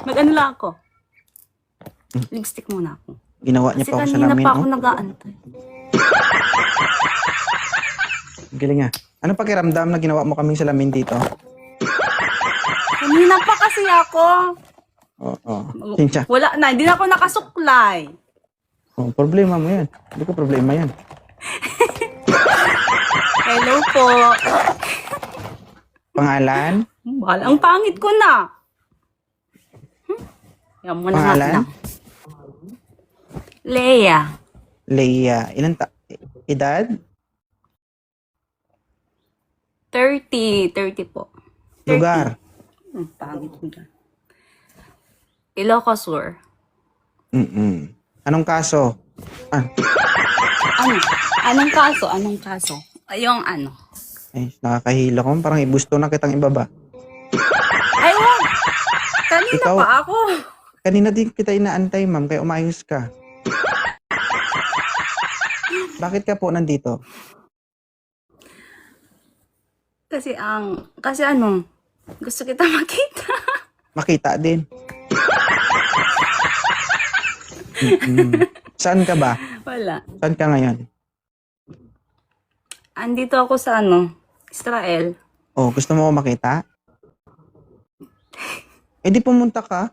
Mag-ano lang ako. Lipstick muna ako. Ginawa niya Kasi pa ako sa kanina lamin. pa ako Oh. nag-aantay. Galing nga. Ano pakiramdam na ginawa mo kaming salamin dito? Kanina pa kasi ako. Oo. Sinsya. Wala na, hindi na ako nakasuklay. Oh, problema mo yan. Hindi ko problema yan. Hello po. Pangalan? Mahal, ang pangit ko na. Yan mo na Pangalan? lang. Leia. Leia. Edad? 30 po. 30. Lugar? Ang pangit ko dyan. Ilocos Sur. Anong kaso? Ano? Anong kaso? Anong kaso? Yung ano? Ay, nakakahilo ko. Parang ibusto na kitang ibaba. Ay, wag! Kanina Ikaw- pa ako. Kanina din kita inaantay, ma'am. Kaya umayos ka. Bakit ka po nandito? Kasi ano, gusto kita makita. Makita din. Saan ka ba? Wala. Saan ka ngayon? Andito ako sa ano, Israel. Oh, gusto mo ko makita? Eh di pumunta ka.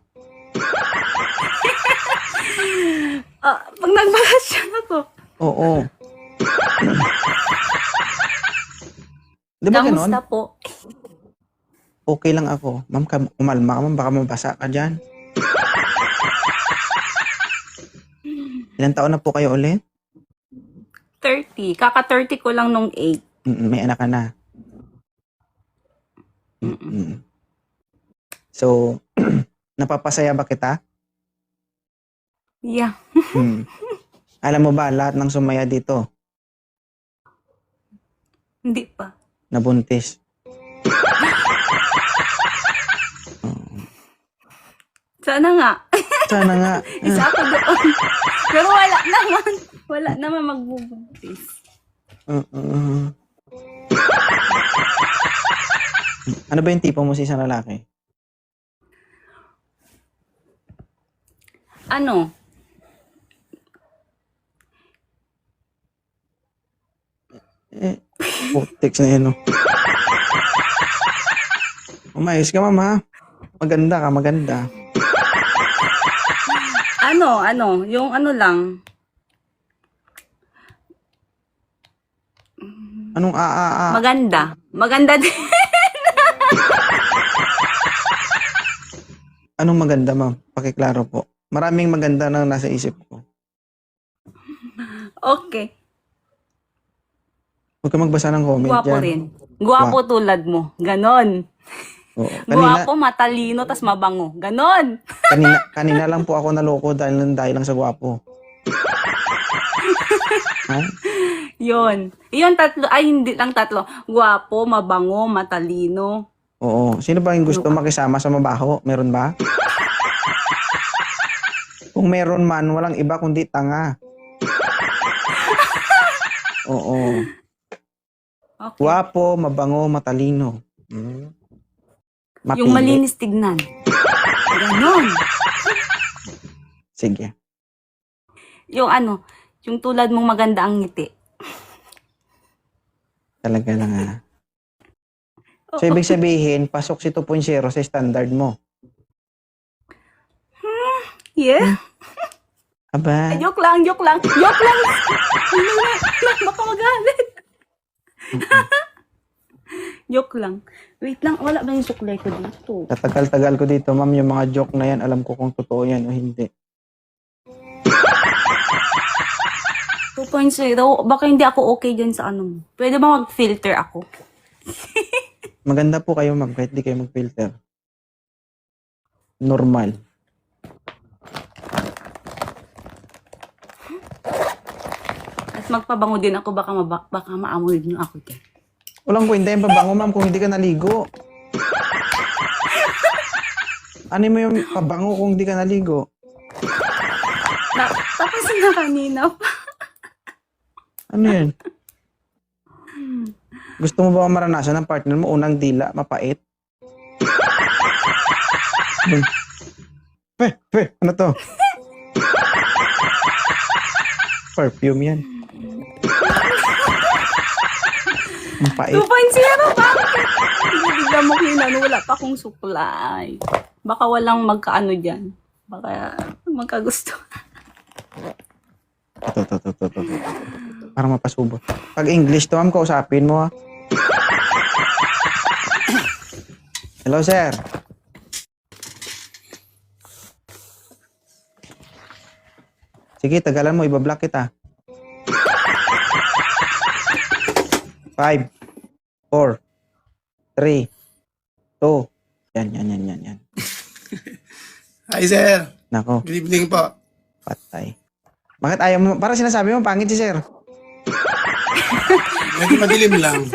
Pag nagbakasyon ako. Oo. Di ba ganon? Kamusta po? Okay lang ako. Ma'am, umalma ka, ma'am. Baka mabasa ka dyan. Ilang taon na po kayo ulit? 30. Kaka-30 ko lang nung 8. May anak ka na. So, napapasaya ba kita? Yeah. Alam mo ba, lahat ng sumaya dito, Hindi pa. nabuntis. Sana nga. Sana nga. Isa ako doon. Pero wala naman. Wala naman magbubuntis. Ano ba yung tipo mo sa isang lalaki? Ano? Text na yun, no? Umayos ka, ma'am, ha? Maganda ka, maganda. Ano? Yung ano lang. Anong Maganda. Maganda din. Anong maganda, ma'am? Pakiklaro po. Maraming maganda na nasa isip ko. Okay. Huwag ka magbasa ng comment Guwapo dyan. rin. Guwapo tulad mo. Ganon. Oo. Guwapo, matalino, tas mabango. Ganon. Kanina lang po ako naloko dahil lang sa gwapo. Ha? Yun. Yun tatlo. Ay, hindi lang tatlo. Guwapo, mabango, matalino. Oo. Sino ba yung gusto makisama sa mabaho? Meron ba? Kung meron man, walang iba kundi tanga. Oo. Okay. Guwapo, mabango, matalino. Mapili. Yung malinis tignan. Ganon. Sige. Yung ano, yung tulad mong maganda ang ngiti. Talaga lang, ha. So, ibig sabihin, pasok si 2.0 sa standard mo. Yeah. Aba. Ay, joke lang. Joke lang. Baka magalit. Joke lang. Wait lang, wala ba yung suklay ko dito? Tatagal-tagal ko dito, ma'am, yung mga joke na yan, alam ko kung totoo yan o hindi. 2.0, baka hindi ako okay dyan sa ano mo. Pwede ba mag-filter ako? Maganda po kayo, ma'am, kahit di kayo mag-filter. Normal. At magpabango din ako, baka maamoy niyo ako dyan. Walang kwenta yung pabango, ma'am, kung hindi ka naligo. Ano mo yung pabango kung hindi ka naligo? Tapos na kanina pa. Ano yun? Gusto mo ba maranasan ng partner mo unang dila, mapait? Ano to? Perfume yan. Ang pait. 2.0, bakit? Bigla mo kinano, wala pa akong supply. Baka walang magkaano dyan. Baka magkagusto. Ito. Para mapasubo. Pag English to, ma'am, kausapin mo, ha? Hello, sir. Sige, tagalan mo. Ibablock kita. 5, 4, 3, 2. Yan. Hi, sir. Nako, Good evening po. patay. Bakit ayaw mo? Parang sinasabi mo, pangit si sir. Medyo madilim lang.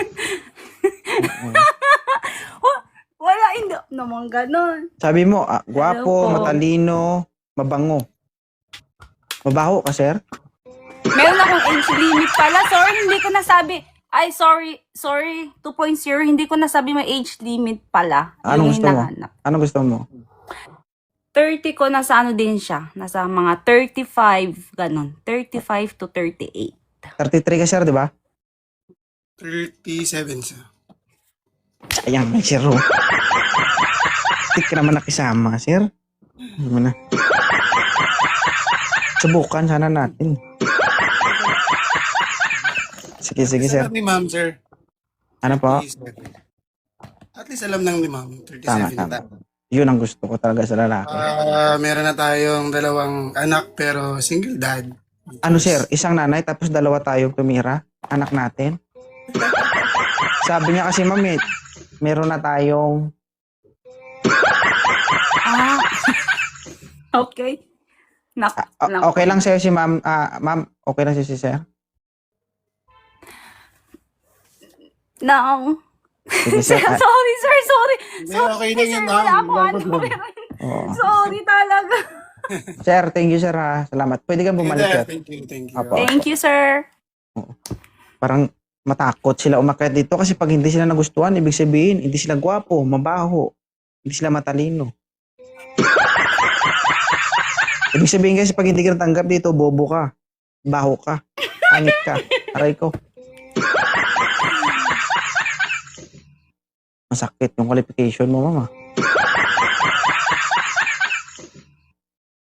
Wala, hindi naman ganon. Sabi mo, gwapo, Hello po. matalino, mabango. Mabaho ka, sir? Meron akong age limit pala. Sorry, hindi ko nasabi. Ay, sorry. 2.0, hindi ko nasabi may age limit pala. Anong Yun gusto yung mo? hinahanap. Ano gusto mo? 30 ko, nasa ano din siya. Nasa mga 35, ganon. 35 to 38. 33 ka, sir, di ba? 37, sir. Ayan, may sir, oh. Hindi ka naman nakisama, sir. Hindi mo na. Subukan sana natin. Sige, sir. Alam ni ma'am, sir. Ano po? Please, sir. At least alam ng ni ma'am. 37 Tama. na. Yun ang gusto ko talaga sa lalaki. Meron na tayong 2 anak pero single dad. Ano, sir? Isang nanay tapos 2 tayong tumira? Anak natin? Sabi niya kasi, ma'am, meron na tayong... Ah. Okay. Okay lang sa'yo si ma'am. Ma'am, okay lang si sir? No. Sige, sir. Sorry, sir. Sorry. Hindi, okay lang yan, Sir, ma'am. wala akong Dapat ano. lang. pero- Oo. Sorry talaga. Sir, thank you, sir, ha. Salamat. Pwede kang bumalik, sir. Thank you. Apo. Thank you, sir. Parang matakot sila umakyat dito kasi pag hindi sila nagustuhan, ibig sabihin, hindi sila gwapo, mabaho, hindi sila matalino. Ibig sabihin kasi pag hindi ka natanggap dito, bobo ka, baho ka, pangit ka, aray ko. Masakit yung qualification mo, mama.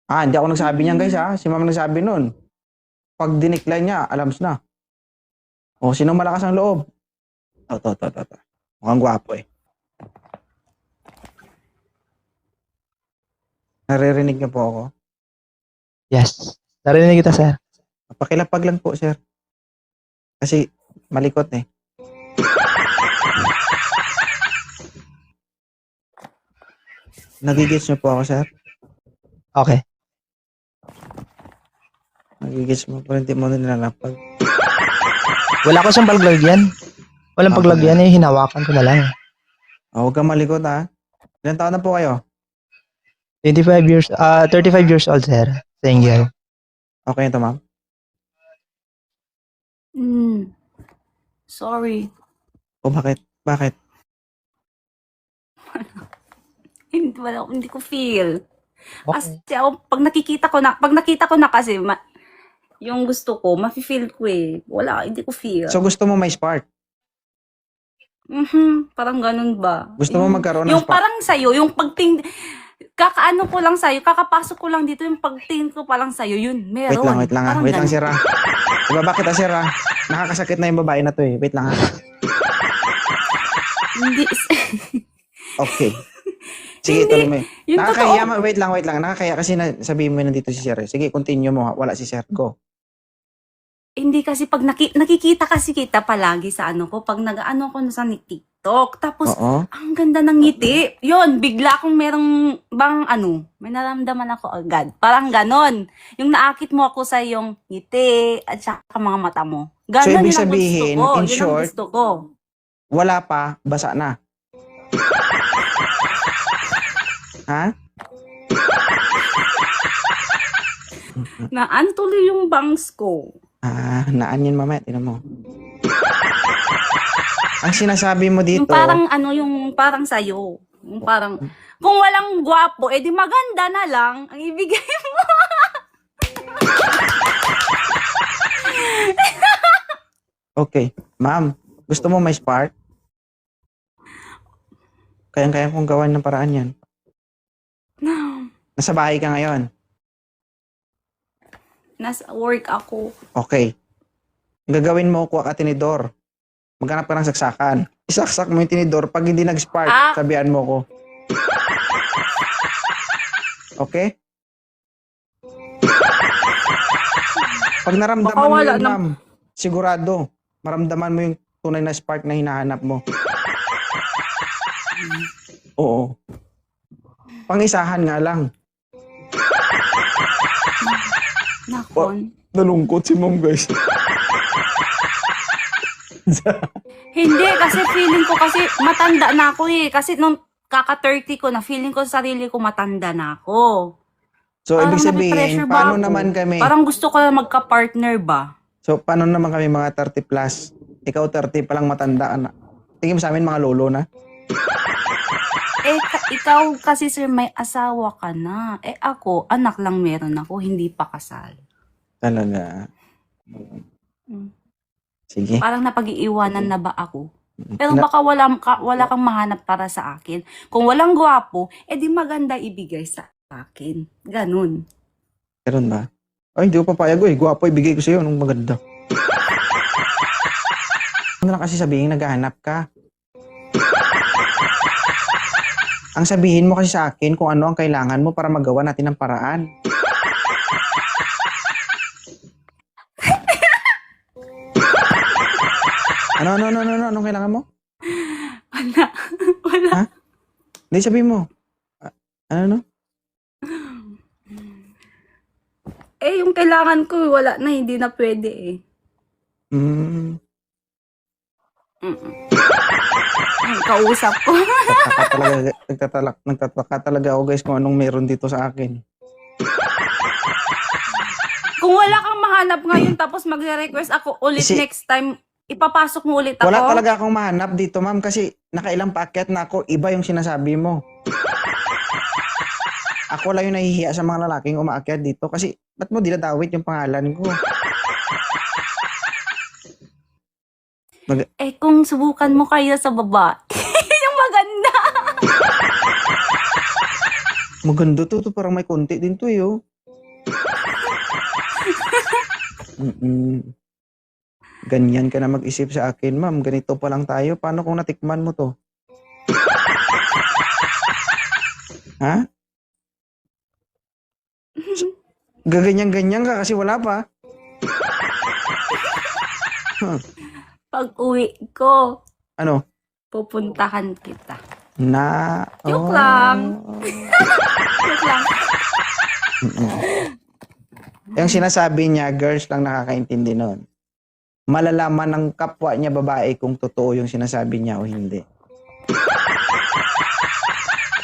Hindi ako nagsabi niyan, guys, ha. Si mama nagsabi nun. Pag dinikline niya, alams na. O, sino malakas ang loob? To. Mukhang gwapo, eh. Naririnig niyo po ako? Yes. Narinig kita, sir. Pakilapag lang po, sir. Kasi malikot, eh. Nagigits niyo po ako, sir? Okay. Nagigits mo pero hindi mo na nilalapag. Wala ko siyang paglagyan. Walang Okay. paglagyan eh, hinawakan ko na lang. Huwag kang malikot, ha? Ilan taon na po kayo? 35 years old, sir. Single. Okay ito, ma'am? Sorry. O bakit? Bakit? Hindi ko feel. Okay. Kasi ako, pag nakita ko na kasi, yung gusto ko, mafe-feel ko eh. Wala, hindi ko feel. So gusto mo may spark? Parang ganun ba? Gusto mo magkaroon ng Yung spark? parang sa'yo, yung pagting, kakaano ko lang sa'yo, kakapasok ko lang dito, yung pagtingin ko pa lang sa'yo, yun, meron. Wait lang, ha? Parang Wait lang, ganun. sir, ha? Ibaba kita, sir, ha? Nakakasakit na yung babae na to, eh. Wait lang, ha? Hindi, Okay. Sige, Hindi. tuloy mo. yung Nakakahiya, totoo. wait lang. Nakakahiya kasi sabihin mo nandito si sir. Sige, continue mo, ha? Wala si sir. Go. Hindi kasi pag nakikita kasi kita palagi sa ano ko, pag nag-ano ko sa TikTok, tapos Oo. ang ganda ng ngiti. Yun, bigla akong merong bang ano, may naramdaman ako agad. Parang ganon. Yung naakit mo ako sa yung ngiti at saka mga mata mo. Ganon, So, ibig yun ang sabihin, gusto ko. in Yun ang short, gusto ko. Wala pa, basa na. Ha? Naan tuloy yung bangs ko. Naan yun mamaya. Tignan mo. Ang sinasabi mo dito, Yung parang ano, yung parang sayo. Yung parang, kung walang gwapo, edi maganda na lang ang ibigay mo. Okay. Ma'am, gusto mo may spark? Kayang-kaya kong gawan ng paraan yan. Nasa bahay ka ngayon. Nasa work ako. Okay. Ang gagawin mo, kuha ka tinidor. Maghanap ka ng saksakan. Isaksak mo yung tinidor. Pag hindi nag-spark, Ah. sabihan mo ko. Okay? Pag naramdaman Baka mo wala yun, nang- ma'am, sigurado, maramdaman mo yung tunay na spark na hinahanap mo. Oo. Pangisahan nga lang. Nakon. Nalungkot si ma'am, guys. Hindi, kasi feeling ko kasi matanda na ako eh. Kasi nung kaka-30 ko na, feeling ko sa sarili ko matanda na ako. So, Parang ibig sabihin, nape-pressure ba paano ako? naman kami? Parang gusto ko na magka-partner ba? So, paano naman kami mga 30 plus? Ikaw 30 pa lang matanda ka na. Tingin mo sa amin mga lolo na. Eh, ikaw kasi sir, may asawa ka na. Eh ako, anak lang meron ako, hindi pa kasal. Talaga. Mm. Sige. Parang napag-iiwanan na ba ako? Pero Na- baka wala kang mahanap para sa akin. Kung walang gwapo, edi maganda ibigay sa akin. Ganun. Meron ba? Ay, hindi ko papayag eh. Gwapo, ibigay ko sa'yo nung maganda. Ano lang kasi sabihin, naghahanap ka. Ang sabihin mo kasi sa akin kung ano ang kailangan mo para magawa natin ng paraan. Ano, anong kailangan mo? Wala. Ha? Hindi, sabihin mo. Ano? Eh, yung kailangan ko, wala na, hindi na pwede eh. Mm, Yung kausap ko. nagtataka talaga ako guys kung anong meron dito sa akin. Kung wala kang mahanap ngayon, tapos magre-request ako ulit Kasi- next time, ipapasok mo ulit ako. Wala talaga akong mahanap dito, ma'am, kasi nakailang paakyat na ako, iba yung sinasabi mo. Ako lang yung nahihiya sa mga lalaking umaakyat dito kasi ba't mo dinadawit yung pangalan ko? Eh, kung subukan mo kayo sa baba, yung maganda. Maganda to, parang may konti din to, yo. Ganyan ka na mag-isip sa akin, ma'am. Ganito pa lang tayo. Paano kung natikman mo to? Ha? Gaganyan-ganyan ka kasi wala pa. Pag uwi ko, Ano? pupuntahan kita. Oh. Joke lang. Joke lang. Yung sinasabi niya, girls lang nakakaintindi nun. Malalaman ng kapwa niya babae kung totoo yung sinasabi niya o hindi.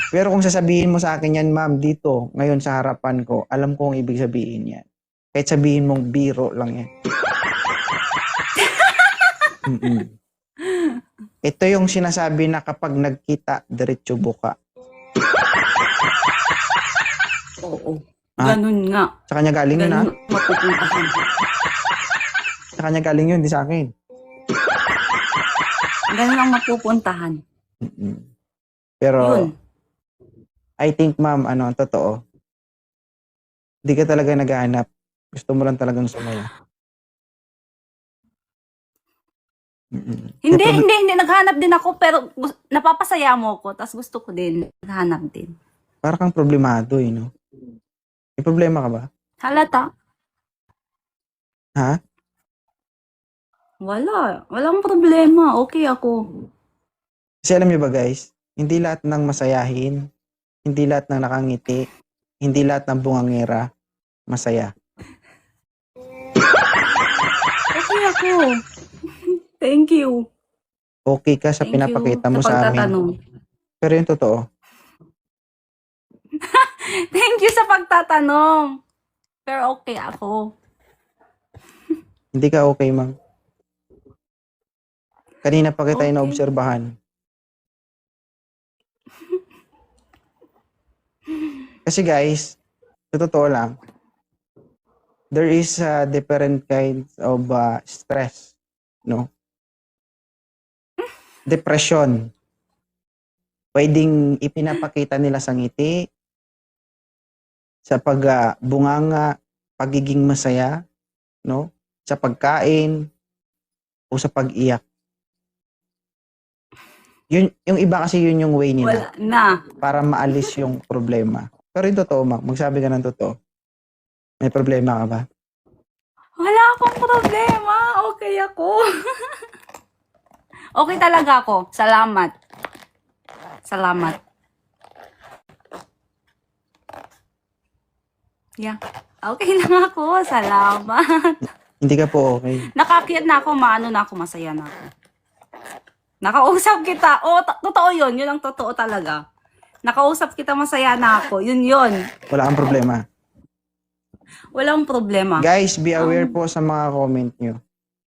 Pero kung sasabihin mo sa akin yan, ma'am, dito, ngayon sa harapan ko, alam ko ang ibig sabihin yan. Kahit sabihin mong biro lang yan. Ito yung sinasabi na kapag nagkita, diretso buka. Oo. Ah? Ganun nga. Sa kanya galing yun, ha? Ganun mapupuntahan. Sa kanya galing yun, di sa akin. Ganun ang mapupuntahan. Pero, Yun. I think, ma'am, ano, ang totoo, di ka talaga naghahanap. Gusto mo lang talagang sumaya. Hindi. Naghanap din ako, pero napapasaya mo ko, tapos gusto ko din. Naghanap din. Para kang problemado, eh, no? May problema ka ba? Halata. Ha? Wala. Walang problema. Okay ako. Kasi alam niyo ba, guys, hindi lahat ng masayahin, hindi lahat ng nakangiti, hindi lahat ng bungangera, masaya. Okay ako. Thank you. Okay ka sa Thank pinapakita you mo sa amin. pagtatanong. Pero yung totoo, Thank you sa pagtatanong. Pero okay ako. hindi ka okay, ma'am. Kanina pa kita Okay. inaobserbahan. Kasi guys, sa totoo lang, there is different kinds of stress, no? Depression. Pwedeng ipinapakita nila sa ngiti, sa pagbunganga, pagiging masaya, no? Sa pagkain, o sa pag-iyak. Yun, yung iba kasi yun yung way nila Wala na. para maalis yung problema. Pero yung totoo, magsabi ka ng totoo. May problema ka ba? Wala akong problema. Okay ako. Okay talaga ako. Salamat. Salamat. Yeah. Okay lang ako. Salamat. Hindi ka po okay. Nakakit na ako, maano na ako, masaya na ako. Nakausap kita. Totoo yun. Yun ang totoo talaga. Nakausap kita, masaya na ako. Yun yun. Wala kang problema. Walang problema. Guys, be aware po sa mga comment nyo.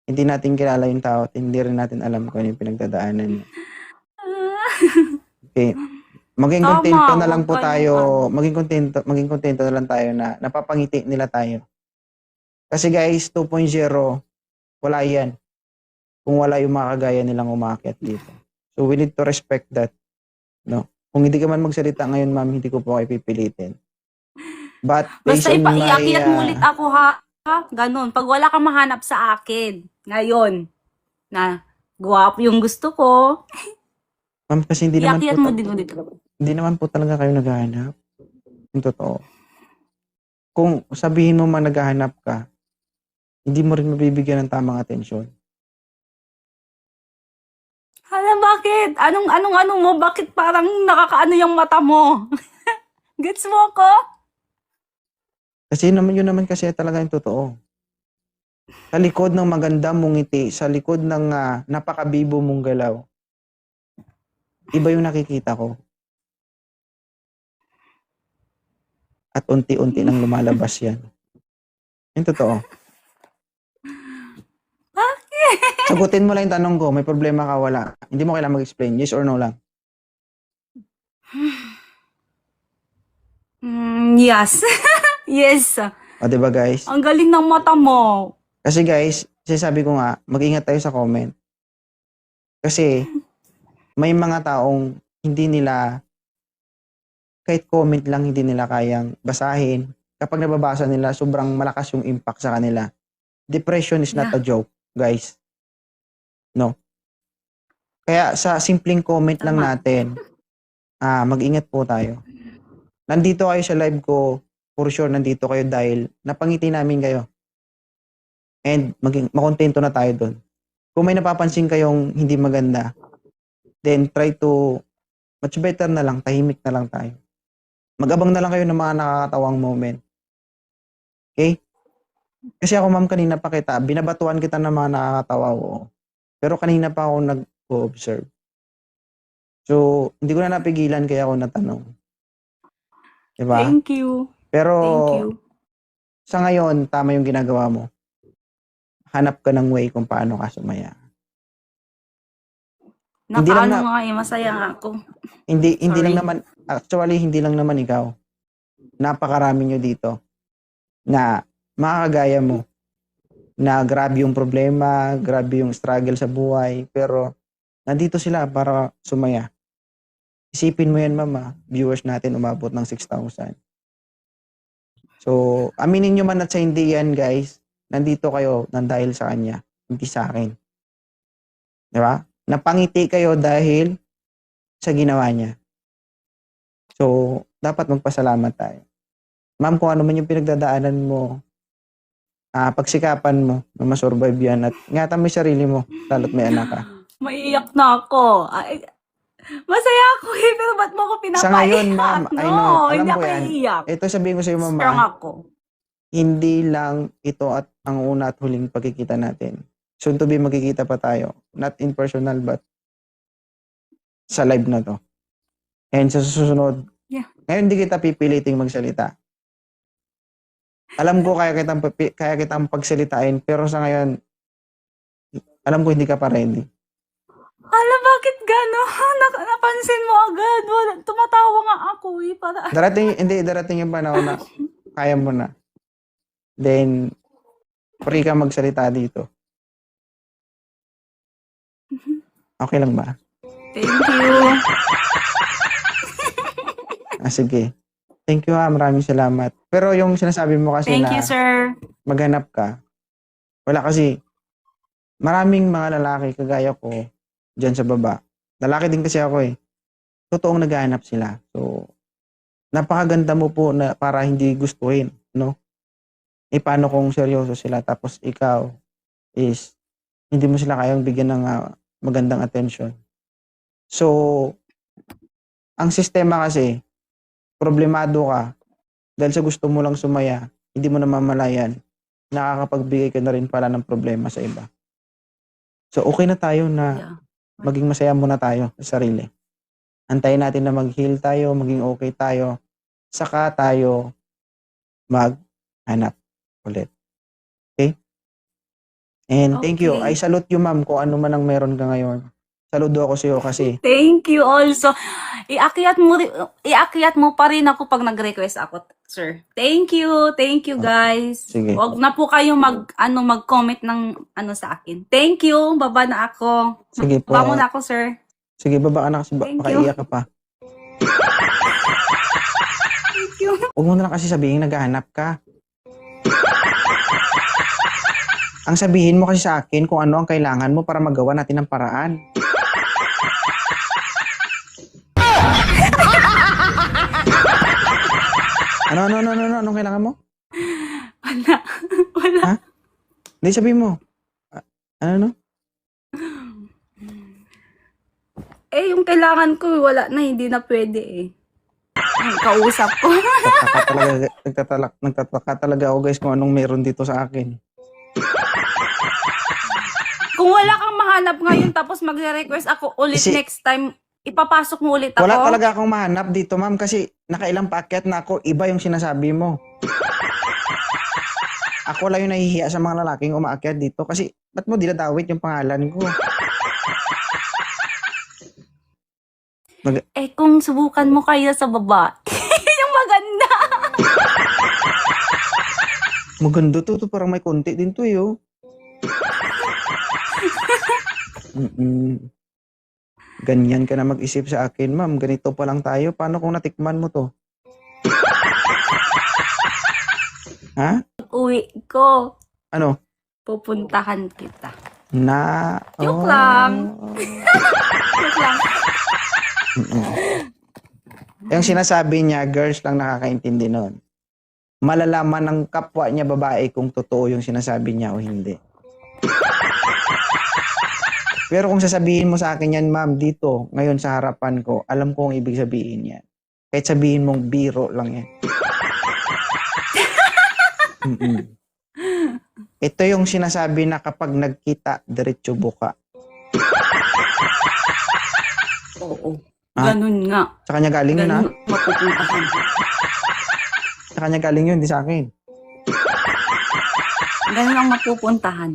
Hindi natin kilala yung tao at hindi rin natin alam kung ano yung pinagdadaanan niya. Okay. Maging Tama, kontento na lang huwag po kayong tayo. Maging kontento na lang tayo na napapangiti nila tayo. Kasi guys, 2.0, wala yan. Kung wala yung mga kagaya nilang umakyat dito. So we need to respect that. No? Kung hindi ka man magsalita ngayon, ma'am, hindi ko po kayo pipilitin. But based Basta on my, ipaiyakiat mo ulit ako, ha? Ganun. Pag wala kang mahanap sa akin, ngayon, na guwapo yung gusto ko, ma'am, kasi hindi naman, iyakiat po, mo din ulit. hindi naman po talaga kayo naghahanap. Yung totoo. Kung sabihin mo man naghahanap ka, hindi mo rin mabibigyan ng tamang atensyon. Hala, bakit? Anong mo? Bakit parang nakakaano yung mata mo? Gets mo ako? Kasi yun naman kasi talaga yung totoo. Sa likod ng maganda mong ngiti, sa likod ng napakabibo mong galaw, iba yung nakikita ko. At unti-unti nang lumalabas yan. Yung totoo. Sagutin mo lang yung tanong ko, may problema ka, wala. Hindi mo kailangan mag-explain, yes or no lang. Yes. Yes. O diba guys? Ang galing ng mata mo. Kasi guys, sinasabi ko nga, mag-ingat tayo sa comment. Kasi may mga taong hindi nila, kahit comment lang hindi nila kayang basahin. Kapag nababasa nila, sobrang malakas yung impact sa kanila. Depression is not a joke, guys. No. Kaya sa simpleng comment lang Tama. natin, mag-ingat po tayo. Nandito kayo sa live ko, for sure nandito kayo dahil napangiti namin kayo. And makontento na tayo doon. Kung may napapansin kayong hindi maganda, then try to, much better na lang, tahimik na lang tayo. Mag-abang na lang kayo ng mga nakakatawang moment. Okay? Kasi ako ma'am kanina pa kita, binabatuan kita ng mga nakakatawa ko. Pero kanina pa ako nag-observe. So, hindi ko na napigilan kaya ako natanong. Diba? Thank you. Pero, Thank you. sa ngayon, tama yung ginagawa mo. Hanap ka ng way kung paano ka sumaya. Hindi lang Nakaano na- nga eh, masaya nga ako. Hindi Sorry. lang naman, actually, hindi lang naman ikaw. Napakarami nyo dito na makakagaya mo na grabe yung problema, grabe yung struggle sa buhay, pero nandito sila para sumaya. Isipin mo yan, mama, viewers natin umabot ng 6,000. So, aminin nyo man at sa hindi yan, guys, nandito kayo nang dahil sa kanya, hindi sa akin. Di ba? Napangiti kayo dahil sa ginawa niya. So, dapat magpasalamat tayo. Ma'am, kung ano man yung pinagdadaanan mo, pagsikapan mo na masurvive yan at ingatan mo yung sarili mo, lalo't may anak ka. Maiiyak na ako. Ay, masaya ako eh, pero ba't mo ako pinapaiyak? Sa ngayon, ma'am, no, I know, alam hindi ko ako yan. iiyak. Ito sabihin ko sa iyo, Strong mama, ako. hindi lang ito at ang una at huling pagkikita natin. Soon to be magkikita pa tayo. Not in personal, but sa live na to. And sa susunod, Yeah. ngayon hindi kita pipiliting magsalita. Alam ko kaya kitang pagsalitain, pero sa ngayon, alam ko hindi ka pa ready. Ala, bakit gano'n? Napansin mo agad. Wala, tumatawa nga ako eh. Para, Darating yung panahon na kaya mo na. Then, free ka magsalita dito. Okay lang ba? thank you. Sige. Thank you ha, maraming salamat. Pero yung sinasabi mo kasi Thank na you, sir. maghanap ka, wala kasi, maraming mga lalaki kagaya ko dyan sa baba. Lalaki din kasi ako eh. Totoong naghahanap sila. So, napakaganda mo po na para hindi gustuhin, no? Paano kung seryoso sila tapos ikaw is hindi mo sila kayang bigyan ng magandang attention. So, ang sistema kasi, problemado ka dahil sa gusto mo lang sumaya, hindi mo namamalayan, nakakapagbigay ka na rin pala ng problema sa iba. So, okay na tayo na Yeah. maging masaya muna tayo sa sarili. Antayin natin na mag-heal tayo, maging okay tayo, saka tayo maghanap ulit. Okay? And thank you. I Okay. salute you, ma'am, kung ano man ang meron ka ngayon. Saludo ako sa iyo kasi Thank you also. Iakyat mo pa rin ako pag nag-request ako, sir. Thank you. Thank you, guys. Sige. Huwag na po kayong mag-comment ng sa akin. Thank you. Baba na ako. sige po. Baba na ako, sir. Sige, baba ka na kasi Thank baka you. iiyak ka pa. Thank you. Huwag mo na lang kasi sabihin naghahanap ka. Ang sabihin mo kasi sa akin kung ano ang kailangan mo para magawa natin ng paraan. Ano? Anong kailangan mo? Wala. Wala. Hindi, sabihin mo. Ano? Eh, yung kailangan ko, wala na. Hindi na pwede eh. Yung kausap ko. Nagtataka talaga ako guys kung anong meron dito sa akin. Kung wala kang mahanap ngayon tapos magre-request ako ulit Kasi- next time, ipapasok mo ulit ako. Wala talaga akong mahanap dito, ma'am, kasi nakailang paakyat na ako, iba yung sinasabi mo. Ako lang yung nahihiya sa mga lalaking umaakyat dito kasi ba't mo dinadawit yung pangalan ko? Eh, kung subukan mo kayo sa baba, yung maganda. Maganda to, parang may konti din to, yo. Ganyan ka na mag-isip sa akin, ma'am. Ganito pa lang tayo. Paano kung natikman mo to? Ha? Uwi ko, Ano? pupuntahan kita. Oh. Joke lang. Joke lang. Yung sinasabi niya, girls lang nakakaintindi nun. Malalaman ng kapwa niya babae kung totoo yung sinasabi niya o hindi. Pero kung sasabihin mo sa akin yan, ma'am, dito, ngayon sa harapan ko, alam ko ang ibig sabihin yan. Kahit sabihin mong biro lang yan. Ito yung sinasabi na kapag nagkita, diretso buka. Oo. Ah? Ganun nga. Sa kanya galing yun, ha? Ganun mapupuntahan. Sa kanya galing yun, di sa akin. Ganun ang mapupuntahan.